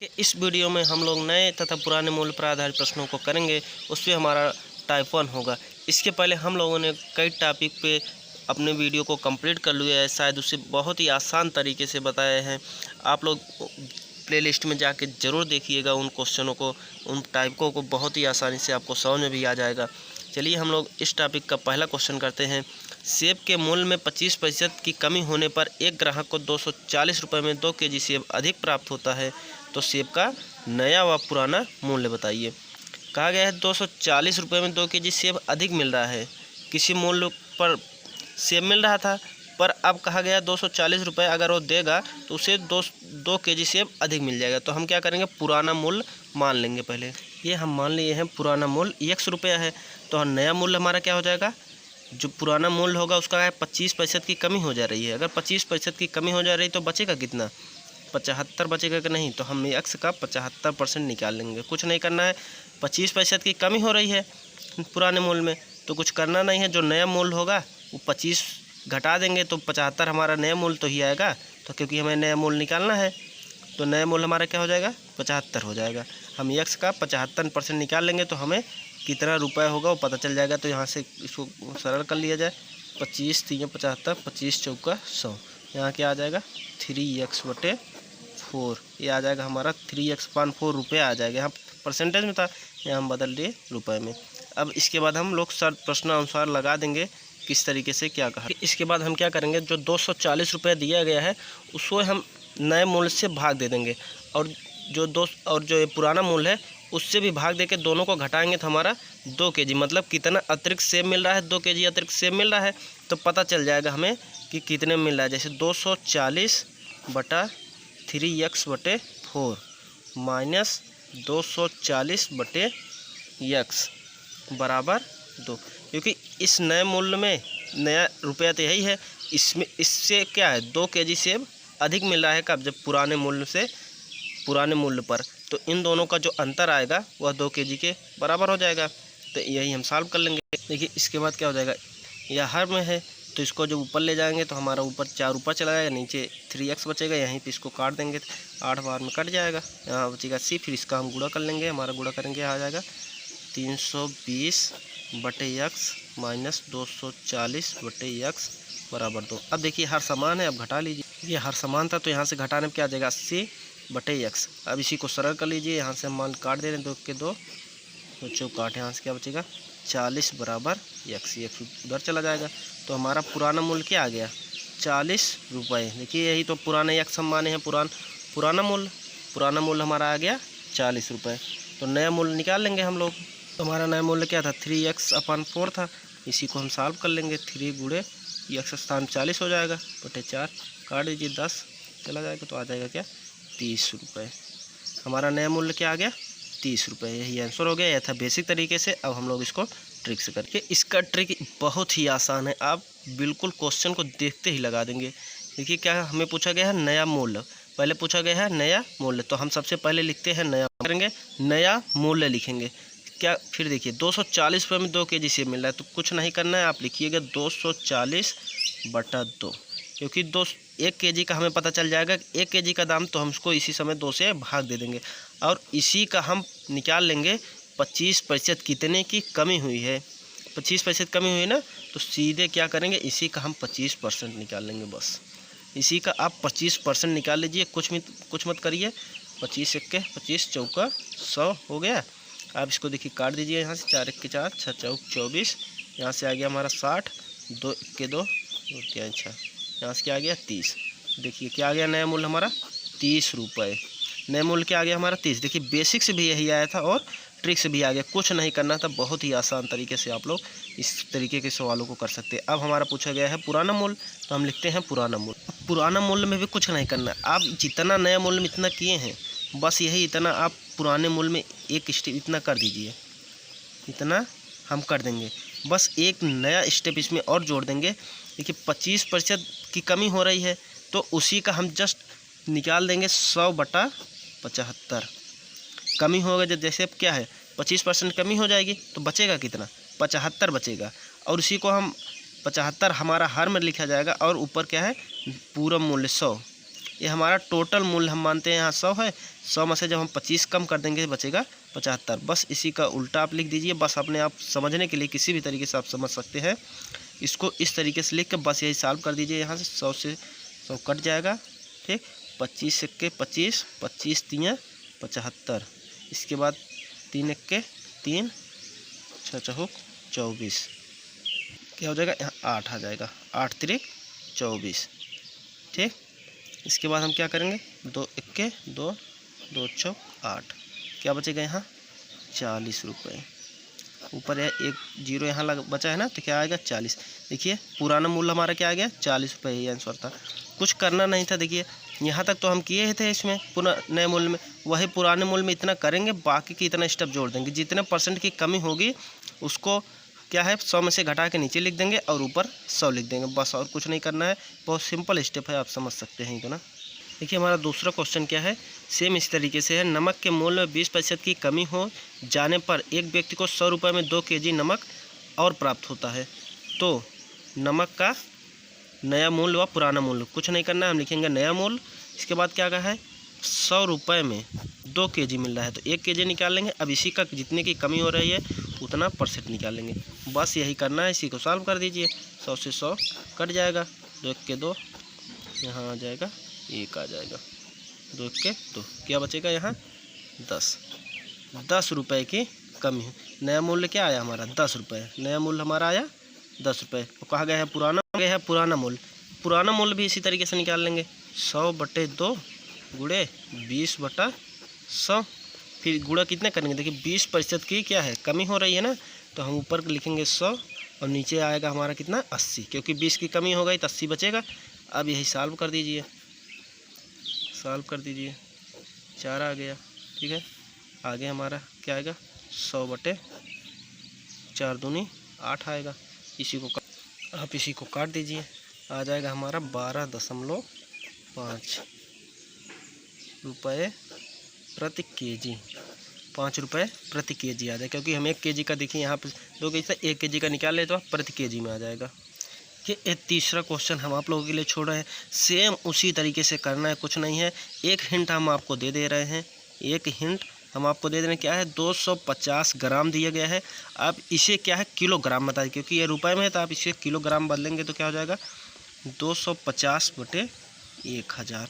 कि इस वीडियो में हम लोग नए तथा पुराने मूल्य पर आधारित प्रश्नों को करेंगे। उस पर हमारा टाइप 1 होगा। इसके पहले हम लोगों ने कई टॉपिक पे अपने वीडियो को कंप्लीट कर लिया है, शायद उसे बहुत ही आसान तरीके से बताए हैं। आप लोग प्लेलिस्ट में जाके ज़रूर देखिएगा उन क्वेश्चनों को, उन टाइपों को बहुत ही आसानी से आपको समझ में भी आ जाएगा। चलिए हम लोग इस टॉपिक का पहला क्वेश्चन करते हैं। सेब के मूल्य में 25% की कमी होने पर एक ग्राहक को 240 रुपये में 2 केजी सेब अधिक प्राप्त होता है, तो सेब का नया व पुराना मूल्य बताइए। कहा गया है 240 रुपये में 2 केजी सेब अधिक मिल रहा है। किसी मूल्य पर सेब मिल रहा था, पर अब कहा गया 240 रुपये अगर वो देगा तो उसे 2 केजी सेब अधिक मिल जाएगा। तो हम क्या करेंगे, पुराना मूल्य मान लेंगे। पहले ये हम मान लिए हैं पुराना मूल्य 100 रुपया है, तो नया मूल्य हमारा क्या हो जाएगा, जो पुराना मूल्य होगा उसका है 25% की कमी हो जा रही है। अगर 25% की कमी हो जा रही तो बचेगा कितना, 75 बचेगा कि नहीं। तो हम x का 75% निकाल लेंगे। कुछ नहीं करना है, 25% की कमी हो रही है पुराने मूल्य में, तो कुछ करना नहीं है। जो नया मूल्य होगा वो 25 घटा देंगे तो 75 हमारा नया मूल्य तो ही आएगा। तो क्योंकि हमें नया मूल्य निकालना है तो नया मूल्य हमारा क्या हो जाएगा, 75 हो जाएगा। हम x का 75% निकाल लेंगे तो हमें कितना रुपये होगा वो पता चल जाएगा। तो यहाँ से इसको सरल कर लिया जाए, 25 3 75, 25 चौका 100, यहाँ क्या आ जाएगा 3x/4, ये आ जाएगा हमारा 3x/4 रुपये आ जाएगा। यहाँ परसेंटेज में था, यहाँ हम बदल लिए रुपए में। अब इसके बाद हम लोग सर प्रश्नानुसार लगा देंगे किस तरीके से क्या कहा। इसके बाद हम क्या करेंगे, जो 240 रुपये दिया गया है उसको हम नए मूल्य से भाग दे देंगे, और जो पुराना मूल्य है उससे भी भाग देके दोनों को घटाएंगे तो हमारा 2 केजी, मतलब कितना अतिरिक्त सेब मिल रहा है, 2 केजी अतिरिक्त सेब मिल रहा है, तो पता चल जाएगा हमें कि कितने मिल रहा है। जैसे 240/3x/4 माइनस 240/x बराबर 2, क्योंकि इस नए मूल्य में नया रुपया तो यही है, इसमें इससे क्या है 2 केजी सेब अधिक मिल रहा है कब, जब पुराने मूल्य पर, तो इन दोनों का जो अंतर आएगा वह 2 केजी के बराबर हो जाएगा। तो यही हम सॉल्व कर लेंगे। देखिए इसके बाद क्या हो जाएगा, यह हर में है तो इसको जब ऊपर ले जाएंगे तो हमारा ऊपर 4 ऊपर चला जाएगा, नीचे 3x बचेगा, यहीं पे इसको काट देंगे 8 बार में कट जाएगा, यहाँ बचेगा c। फिर इसका हम गुणा कर लेंगे, हमारा गुणा करेंगे आ जाएगा 320/x माइनस 240/x बराबर 2। अब देखिए हर समान है, अब घटा लीजिए। ये हर समान था तो यहाँ से घटाने में क्या आ जाएगा 80/x। अब इसी को सरल कर लीजिए, यहाँ से हम मान काट दे रहे हैं 2 के 2 चौकाट, यहाँ से क्या बचेगा 40/x, ये उधर चला जाएगा। तो हमारा पुराना मूल्य क्या आ गया 40 रुपये। देखिए यही तो पुराने x हम माने हैं, पुराना मूल्य हमारा आ गया 40 रुपये। तो नया मूल्य निकाल लेंगे हम लोग। तो हमारा नया मूल्य क्या था 3x/4 था, इसी को हम सॉल्व कर लेंगे। 3 गुणे x स्थान 40 हो जाएगा बटे 4, काट दीजिए 10 चला जाएगा, तो आ जाएगा क्या 30 रुपये। हमारा नया मूल्य क्या आ गया 30 रुपये। यही आंसर हो गया। यह था बेसिक तरीके से। अब हम लोग इसको ट्रिक से करके, इसका ट्रिक बहुत ही आसान है, आप बिल्कुल क्वेश्चन को देखते ही लगा देंगे। देखिए क्या हमें पूछा गया है नया मूल्य, पहले पूछा गया है नया मूल्य, तो हम सबसे पहले लिखते हैं नया, करेंगे नया मूल्य लिखेंगे क्या। फिर देखिए 240 रुपये में 2 केजी सेब मिल रहा है, तो कुछ नहीं करना है, आप लिखिएगा 240/2, क्योंकि 1 केजी का हमें पता चल जाएगा 1 केजी का दाम, तो हम उसको इसी समय 2 से भाग दे देंगे, और इसी का हम निकाल लेंगे 25% कितने की कमी हुई है। 25% कमी हुई ना, तो सीधे क्या करेंगे, इसी का हम 25% निकाल लेंगे। बस इसी का आप 25% निकाल लीजिए, कुछ मत करिए। 25 1 25 चौका 100 हो गया। आप इसको देखिए काट दीजिए, यहाँ से 4 1 के 4 6 चौक 24, यहाँ से आ गया हमारा 60, 2 1 के 2 क्या अच्छा, यहाँ से क्या आ गया 30। देखिए क्या आ गया नया मूल्य हमारा 30 रुपये। नया मूल्य क्या आ गया हमारा 30। देखिए बेसिक से भी यही आया था और ट्रिक से भी आ गया, कुछ नहीं करना था, बहुत ही आसान तरीके से आप लोग इस तरीके के सवालों को कर सकते हैं। अब हमारा पूछा गया है पुराना मूल्य, तो हम लिखते हैं पुराना मूल्य। पुराना मूल्य में भी कुछ नहीं करना, आप जितना नया मूल्य में इतना किए हैं बस यही इतना आप पुराने मूल्य में एक स्टेप इतना कर दीजिए, इतना हम कर देंगे। बस एक नया स्टेप इसमें और जोड़ देंगे। देखिए 25% की कमी हो रही है, तो उसी का हम जस्ट निकाल देंगे 100/75। कमी होगा जैसे अब क्या है 25% कमी हो जाएगी, तो बचेगा कितना 75 बचेगा, और उसी को हम 75 हमारा हर में लिखा जाएगा, और ऊपर क्या है पूरा मूल्य 100, ये हमारा टोटल मूल्य हम मानते हैं यहाँ 100 है। 100 में से जब हम 25 कम कर देंगे बचेगा 75। बस इसी का उल्टा आप लिख दीजिए। बस अपने आप समझने के लिए किसी भी तरीके से आप समझ सकते हैं। इसको इस तरीके से लिख के बस यही सॉल्व कर दीजिए। यहाँ से 100 से 100 कट जाएगा, ठीक। 25 एक्के 25, 25 तियाँ 75, इसके बाद 3 एक्के 3, 6 चौक 24, क्या हो जाएगा यहाँ 8 आ जाएगा, 8 तिरिक 24, ठीक। इसके बाद हम क्या करेंगे 2 एक्के 2, 2 चौक 8, क्या बचेगा यहाँ 40 रुपये। ऊपर है एक जीरो यहाँ बचा है ना, तो क्या आएगा 40। देखिए पुराना मूल्य हमारा क्या आ गया 40 रुपये, ये आंसर था। कुछ करना नहीं था। देखिए यहाँ तक तो हम किए थे इसमें नए मूल्य में, वही पुराने मूल्य में इतना करेंगे, बाकी की इतना स्टेप जोड़ देंगे। जितने % की कमी होगी उसको क्या है 100 में से घटा के नीचे लिख देंगे और ऊपर 100 लिख देंगे, बस। और कुछ नहीं करना है, बहुत सिंपल स्टेप है, आप समझ सकते हैं इतना। देखिए हमारा दूसरा क्वेश्चन क्या है, सेम इस तरीके से है। नमक के मूल्य में 20% की कमी हो जाने पर एक व्यक्ति को 100 रुपये में 2 kg नमक और प्राप्त होता है। तो नमक का नया मूल्य व पुराना मूल्य, कुछ नहीं करना है, हम लिखेंगे नया मूल्य। इसके बाद क्या कहा है 100 रुपये में 2 kg मिल रहा है, तो 1 kg निकाल लेंगे। अब इसी का जितने की कमी हो रही है उतना % निकालेंगे, बस यही करना है। इसी को सॉल्व कर दीजिए। 100 से 100 कट जाएगा, 2 एक्के 2, यहाँ आ जाएगा 1 आ जाएगा, 2 एक्के 2, क्या बचेगा यहाँ 10 रुपये की कमी है। नया मूल्य क्या आया हमारा 10 रुपये, नया मूल्य हमारा आया 10 रुपये। तो कहा गया है पुराना, गया है पुराना मूल्य। पुराना मूल्य भी इसी तरीके से निकाल लेंगे, 100/2 गुणे 20/100, फिर गुणा कितने करेंगे। देखिए 20% की क्या है कमी हो रही है ना, तो हम ऊपर लिखेंगे 100 और नीचे आएगा हमारा कितना 80, क्योंकि 20 की कमी हो गई तो 80 बचेगा। अब यही सॉल्व कर दीजिए, सॉल्व कर दीजिए, 4 आ गया, ठीक है। आगे हमारा क्या आएगा 100/4 दूनी 8 आएगा। इसी को आप इसी को काट दीजिए, आ जाएगा हमारा 12.5 रुपये प्रति kg, 5 रुपये प्रति kg आ जाए, क्योंकि हम 1 kg का देखिए यहाँ पे 2 kg से 1 kg का निकाल ले तो प्रति kg में आ जाएगा। ये तीसरा क्वेश्चन हम आप लोगों के लिए छोड़ रहे हैं, सेम उसी तरीके से करना है, कुछ नहीं है। एक हिंट हम आपको दे दे रहे हैं, एक हिंट हम आपको दे दे रहे हैं। क्या है 250 ग्राम दिया गया है। आप इसे क्या है किलोग्राम बताइए, क्योंकि ये रुपए में है तो आप इसे किलोग्राम बदलेंगे तो क्या हो जाएगा 250/1000।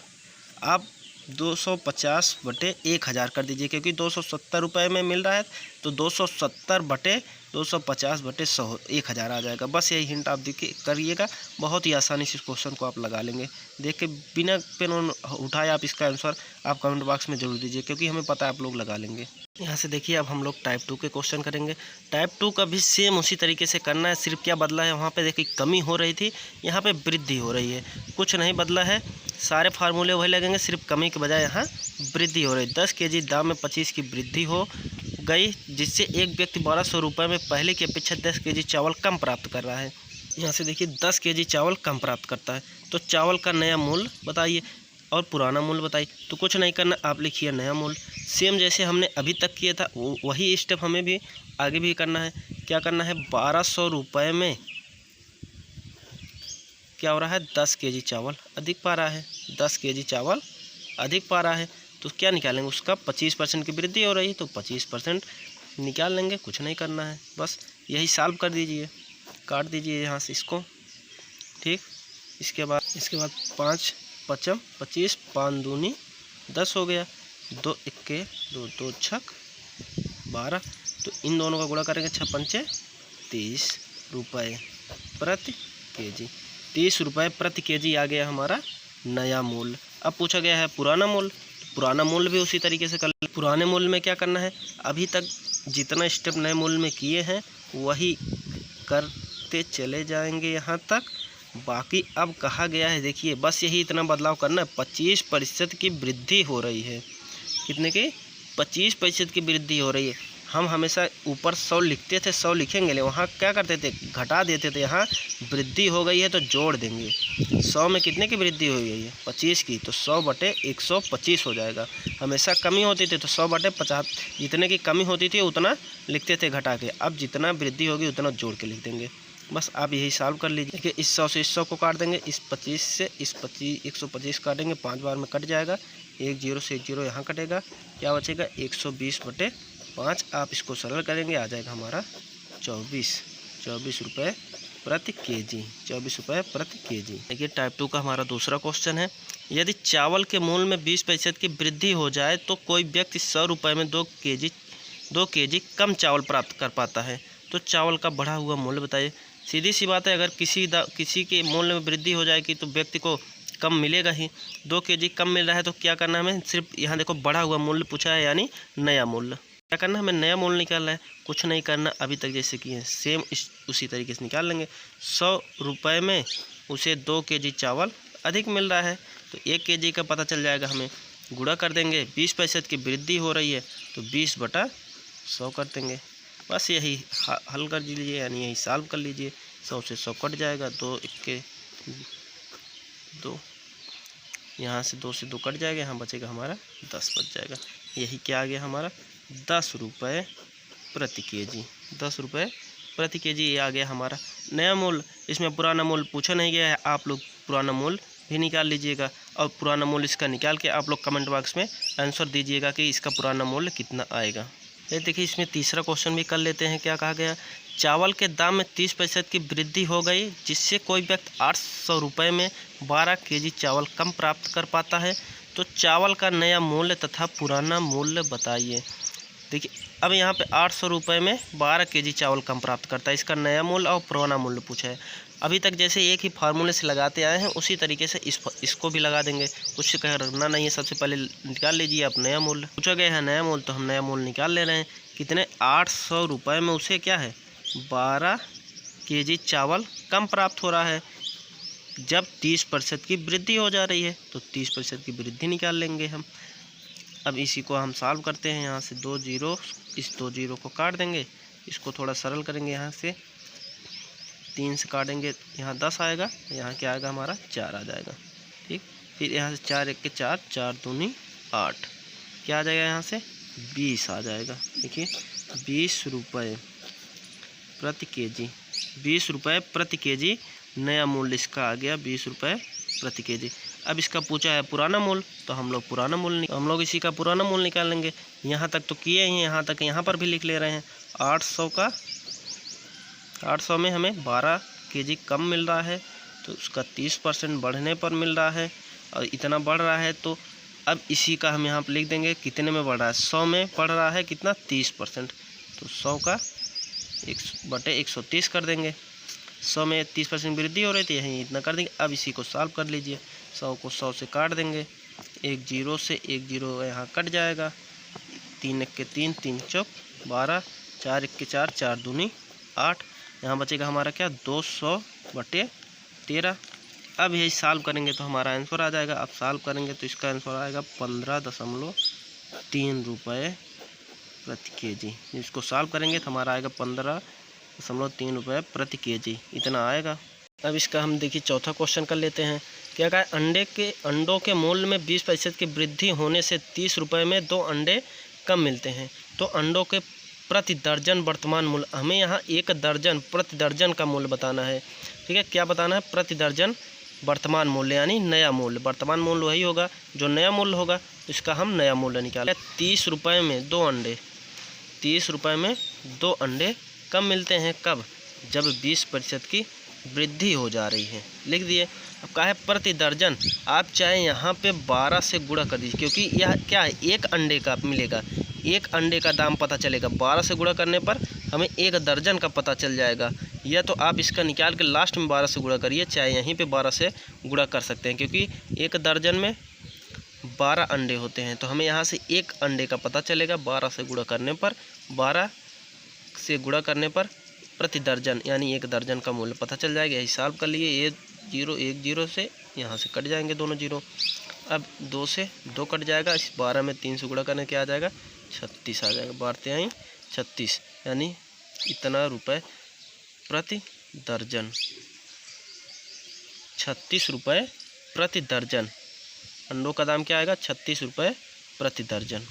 आप 250/1000 कर दीजिए, क्योंकि 270 रुपये में मिल रहा है, तो 270/250/100 1000 आ जाएगा। बस यही हिंट आप देखिए करिएगा, बहुत ही आसानी से इस क्वेश्चन को आप लगा लेंगे। देख के बिना पेन उठाए आप इसका आंसर आप कमेंट बॉक्स में जरूर दीजिए, क्योंकि हमें पता है आप लोग लगा लेंगे। यहाँ से देखिए अब हम लोग टाइप 2 के क्वेश्चन करेंगे। टाइप 2 का भी सेम उसी तरीके से करना है, सिर्फ क्या बदला है वहाँ पे देखिए कमी हो रही थी, यहाँ पे वृद्धि हो रही है, कुछ नहीं बदला है। सारे फार्मूले वही लगेंगे, सिर्फ कमी के बजाय यहाँ वृद्धि हो रही है। 10 kg दाम में 25 की वृद्धि हो गई, जिससे एक व्यक्ति 1200 रुपये में पहले की अपेक्षा 10 kg चावल कम प्राप्त कर रहा है। यहाँ से देखिए 10 kg चावल कम प्राप्त करता है, तो चावल का नया मूल्य बताइए और पुराना मूल्य बताइए। तो कुछ नहीं करना, आप लिखिए नया मूल्य। सेम जैसे हमने अभी तक किया था वही स्टेप हमें भी आगे भी करना है। क्या करना है 1200 रुपये में क्या हो रहा है 10 kg चावल अधिक पा रहा है, 10 kg चावल अधिक पा रहा है, तो क्या निकालेंगे उसका 25% की वृद्धि हो रही है, तो 25% निकाल लेंगे। कुछ नहीं करना है, बस यही सॉल्व कर दीजिए, काट दीजिए यहाँ से इसको, ठीक। इसके बाद 5 5 25, 5 दूनी 10 हो गया, 2 एक्के 2, 2 छक 12, तो इन दोनों का गुणा करेंगे 6 पंचे 30 रुपये प्रति kg। 30 रुपये प्रति kg आ गया हमारा नया मूल्य। अब पूछा गया है पुराना मूल्य, पुराना मूल्य भी उसी तरीके से कर। पुराने मूल्य में क्या करना है, अभी तक जितना स्टेप नए मूल्य में किए हैं वही करते चले जाएंगे यहाँ तक। बाकी अब कहा गया है देखिए बस यही इतना बदलाव करना है, 25% की वृद्धि हो रही है। कितने की 25% की वृद्धि हो रही है। हम हमेशा ऊपर 100 लिखते थे, 100 लिखेंगे ले वहाँ क्या करते थे घटा देते थे, यहाँ वृद्धि हो गई है तो जोड़ देंगे। 100 में कितने की वृद्धि हो गई है 25 की, तो 100/125 हो जाएगा। हमेशा कमी होती थी तो 100/50, जितने की कमी होती थी उतना लिखते थे घटा के, अब जितना वृद्धि होगी उतना जोड़ के लिख देंगे। बस आप यही सॉल्व कर लीजिए। देखिए इस 100 से इस 100 को काट देंगे, इस 25 से इस 125 काटेंगे, 5 बार में कट जाएगा। 1 0 से 1 0 यहाँ कटेगा, क्या बचेगा 120/5। आप इसको सरल करेंगे, आ जाएगा हमारा 24 रुपये प्रति केजी। 24 रुपये प्रति केजी। देखिए टाइप 2 का हमारा दूसरा क्वेश्चन है, यदि चावल के मूल्य में 20% की वृद्धि हो जाए तो कोई व्यक्ति 100 रुपये में 2 केजी कम चावल प्राप्त कर पाता है, तो चावल का बढ़ा हुआ मूल्य बताइए। सीधी सी बात है, अगर किसी के मूल्य में वृद्धि हो जाएगी तो व्यक्ति को कम मिलेगा ही। 2 केजी कम मिल रहा है तो क्या करना है हमें, सिर्फ यहाँ देखो बढ़ा हुआ मूल्य पूछा है, यानी नया मूल्य। क्या करना है, हमें नया मूल्य निकालना है, कुछ नहीं करना, अभी तक जैसे किए सेम उसी तरीके से निकाल लेंगे। 100 रुपये में उसे 2 केजी चावल अधिक मिल रहा है, तो 1 केजी का पता चल जाएगा हमें, गुणा कर देंगे। 20% की वृद्धि हो रही है तो 20/100 कर देंगे। बस यही हल कर लीजिए, यानी यही सॉल्व कर लीजिए। 100 से 100 कट जाएगा, 2 1 2, यहाँ से 2 से 2 कट जाएगा, यहाँ बचेगा हमारा 10 बच जाएगा। यही क्या आ गया हमारा 10 रुपये प्रति केजी। 10 रुपये प्रति केजी ये आ गया हमारा नया मूल्य। इसमें पुराना मूल्य पूछा नहीं गया है, आप लोग पुराना मूल्य भी निकाल लीजिएगा, और पुराना मूल्य इसका निकाल के आप लोग कमेंट बॉक्स में आंसर दीजिएगा कि इसका पुराना मूल्य कितना आएगा। ये देखिए इसमें तीसरा क्वेश्चन भी कर लेते हैं। क्या कहा गया, चावल के दाम में 30% की वृद्धि हो गई, जिससे कोई व्यक्ति 800 रुपये में 12 केजी चावल कम प्राप्त कर पाता है, तो चावल का नया मूल्य तथा पुराना मूल्य बताइए। देखिए अब यहाँ पे 800 रुपये में 12 केजी चावल कम प्राप्त करता है, इसका नया मूल्य और पुराना मूल्य पूछा है। अभी तक जैसे एक ही फार्मूले से लगाते आए हैं उसी तरीके से इसको भी लगा देंगे, कुछ करना नहीं है। सबसे पहले निकाल लीजिए आप नया मूल्य। पूछा गया है नया मूल्य, तो हम नया मूल्य निकाल ले रहे हैं। कितने, 800 रुपये में उसे क्या है 12 केजी चावल कम प्राप्त हो रहा है। जब 30% की वृद्धि हो जा रही है तो 30% की वृद्धि निकाल लेंगे हम। अब इसी को हम सॉल्व करते हैं। यहाँ से 2 0, इस 2 0 को काट देंगे, इसको थोड़ा सरल करेंगे। यहाँ से 3 से काटेंगे, यहाँ 10 आएगा, यहाँ क्या आएगा हमारा 4 आ जाएगा। ठीक, फिर यहाँ से 4 1 के 4, 4 दूनी 8, क्या आ जाएगा यहाँ से 20 आ जाएगा। देखिए 20 रुपये प्रति केजी, 20 रुपये प्रति केजी नया मूल्य इसका आ गया, 20 रुपये प्रति केजी। अब इसका पूछा है पुराना मूल्य, तो हम लोग पुराना मूल्य हम लोग इसी का पुराना मूल्य निकाल लेंगे। यहाँ तक तो किए ही, यहाँ तक यहाँ पर भी लिख ले रहे हैं। 800 में हमें 12 केजी कम मिल रहा है, तो उसका 30% बढ़ने पर मिल रहा है, और इतना बढ़ रहा है। तो अब इसी का हम यहाँ पर लिख देंगे कितने में बढ़ रहा है, 100 में बढ़ रहा है कितना 30%, तो 100 का 1/130 कर देंगे। 100 में 30% वृद्धि हो रही थी, यहीं इतना कर देंगे। अब इसी को सॉल्व कर लीजिए। 100 को 100 से काट देंगे, 1 0 से 1 0 यहाँ कट जाएगा। 3 1 के 3, 3 चौक 12, 4 1 के 4, 4 दूनी 8, यहाँ बचेगा हमारा क्या 200/13। अब यही सॉल्व करेंगे तो हमारा आंसर आ जाएगा। अब सॉल्व करेंगे तो इसका आंसर आएगा 15.3 रुपये प्रति केजी। इसको सॉल्व करेंगे तो हमारा आएगा 15.3 रुपये प्रति केजी, इतना आएगा। अब इसका हम देखिए चौथा क्वेश्चन कर लेते हैं। क्या कहा, अंडों के मूल्य में 20% की वृद्धि होने से 30 रुपये में 2 अंडे कम मिलते हैं, तो अंडों के प्रति दर्जन वर्तमान मूल्य, हमें यहाँ 1 दर्जन प्रति दर्जन का मूल्य बताना है। ठीक है, क्या बताना है, प्रति दर्जन वर्तमान मूल्य, यानी नया मूल्य। वर्तमान मूल्य वही होगा जो नया मूल्य होगा, तो इसका हम नया मूल्य निकालें। 30 रुपये में 2 अंडे, 30 रुपये में 2 अंडे कम मिलते हैं, कब, जब 20% की वृद्धि हो जा रही है। लिख दिए। अब कहा है प्रति दर्जन, आप चाहे यहाँ पे 12 से गुणा कर दीजिए, क्योंकि यह क्या है 1 अंडे का मिलेगा, 1 अंडे का दाम पता चलेगा। 12 से गुणा करने पर हमें 1 दर्जन का पता चल जाएगा। या तो आप इसका निकाल के लास्ट में 12 से गुणा करिए, चाहे यहीं पे 12 से गुणा कर सकते हैं, क्योंकि 1 दर्जन में 12 अंडे होते हैं। तो हमें यहाँ से 1 अंडे का पता चलेगा। 12 से गुणा करने पर, 12 से गुणा करने पर प्रति दर्जन यानी 1 दर्जन का मूल्य पता चल जाएगा। यही सॉल्व कर लिए। ये 1 0 से यहाँ से कट जाएंगे दोनों 0। अब 2 से 2 कट जाएगा। इस 12 में 3 से गुणा करने क्या आ जाएगा 36 आ जाएगा। बारते आई 36, यानी इतना रुपये प्रति दर्जन, 36 रुपये प्रति दर्जन। अंडों का दाम क्या आएगा 36 रुपये प्रति दर्जन।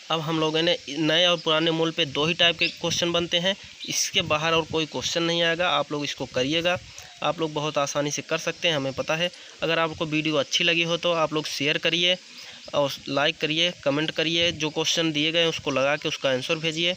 अब हम लोगों ने नए और पुराने मूल पे 2 ही टाइप के क्वेश्चन बनते हैं, इसके बाहर और कोई क्वेश्चन नहीं आएगा। आप लोग इसको करिएगा, आप लोग बहुत आसानी से कर सकते हैं, हमें पता है। अगर आपको वीडियो अच्छी लगी हो तो आप लोग शेयर करिए और लाइक करिए, कमेंट करिए, जो क्वेश्चन दिए गए उसको लगा के उसका आंसर भेजिए।